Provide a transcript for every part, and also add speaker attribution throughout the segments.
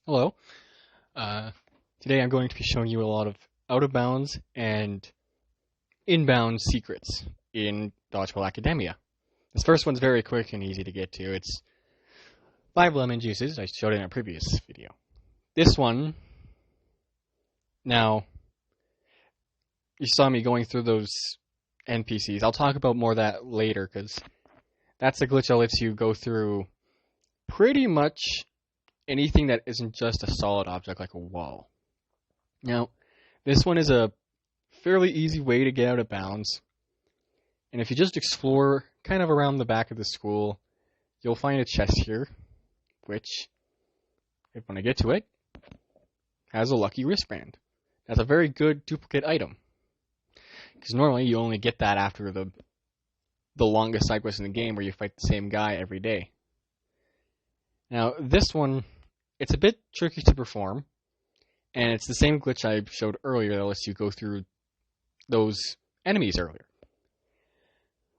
Speaker 1: Hello. Uh, Today I'm going to be showing you a lot of out of bounds and inbound secrets in Dodgeball Academia. This first one's very quick and easy to get to. It's 5 lemon juices. I showed it in a previous video. This one, now, you saw me going through those NPCs. I'll talk about more of that later because that's a glitch that lets you go through pretty much anything that isn't just a solid object like a wall. Now, this one is a fairly easy way to get out of bounds. And if you just explore kind of around the back of the school, you'll find a chest here, which, when I get to it, has a lucky wristband. That's a very good duplicate item. Because normally you only get that after the longest side quest in the game where you fight the same guy every day. Now, this one, it's a bit tricky to perform, and it's the same glitch I showed earlier that lets you go through those enemies earlier.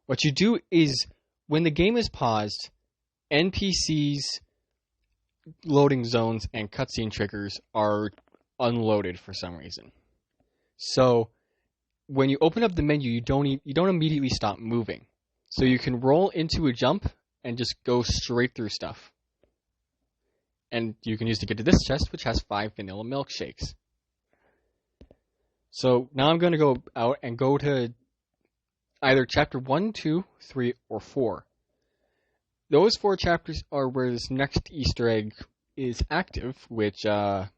Speaker 1: What you do is, when the game is paused, NPCs, loading zones, and cutscene triggers are unloaded for some reason. So, when you open up the menu, you don't immediately stop moving. So you can roll into a jump and just go straight through stuff. And you can use to get to this chest, which has 5 vanilla milkshakes. So now I'm going to go out and go to either chapter 1, 2, 3, or 4. Those 4 chapters are where this next Easter egg is active, which is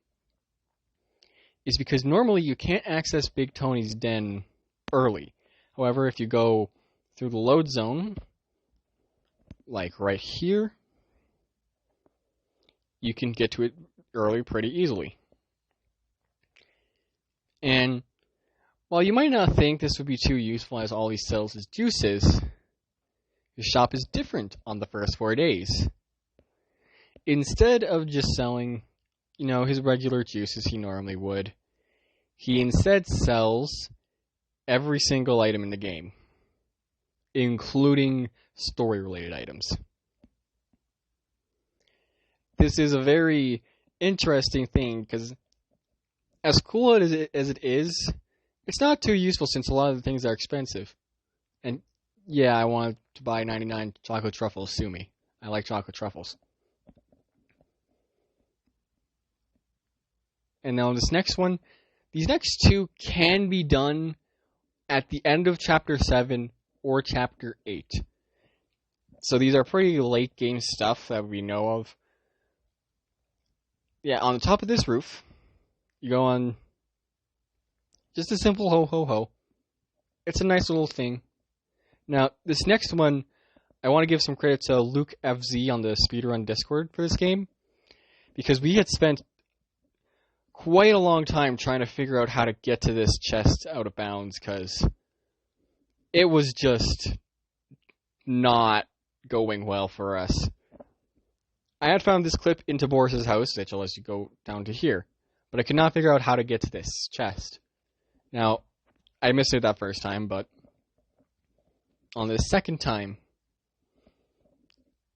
Speaker 1: because normally you can't access Big Tony's den early. However, if you go through the load zone, like right here, you can get to it early pretty easily. And while you might not think this would be too useful as all he sells is juices, his shop is different on the first 4 days. Instead of just selling, his regular juices he normally would, he instead sells every single item in the game, including story-related items. This is a very interesting thing because, as cool as it is, it's not too useful since a lot of the things are expensive. And yeah, I wanted to buy 99 chocolate truffles, sue me. I like chocolate truffles. And now this next one, these next 2 can be done at the end of chapter 7 or chapter 8. So these are pretty late game stuff that we know of. Yeah, on the top of this roof, you go on just a simple ho ho ho. It's a nice little thing. Now, this next one, I want to give some credit to Luke FZ on the Speedrun Discord for this game, because we had spent quite a long time trying to figure out how to get to this chest out of bounds, because it was just not going well for us. I had found this clip into Boris's house, which lets you go down to here, but I could not figure out how to get to this chest. Now, I missed it that first time, but on the second time,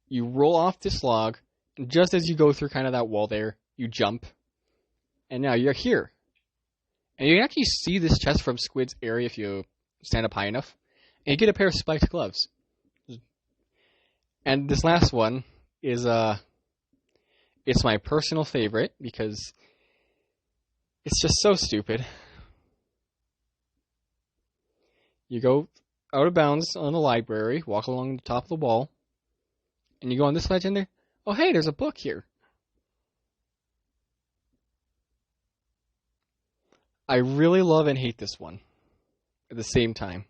Speaker 1: you roll off this log, and just as you go through kind of that wall there, you jump, and now you're here. And you can actually see this chest from Squid's area if you stand up high enough, and you get a pair of spiked gloves. And this last one is, it's my personal favorite because it's just so stupid. You go out of bounds on the library, walk along the top of the wall, and you go on this ledge in there. Oh, hey, there's a book here. I really love and hate this one at the same time.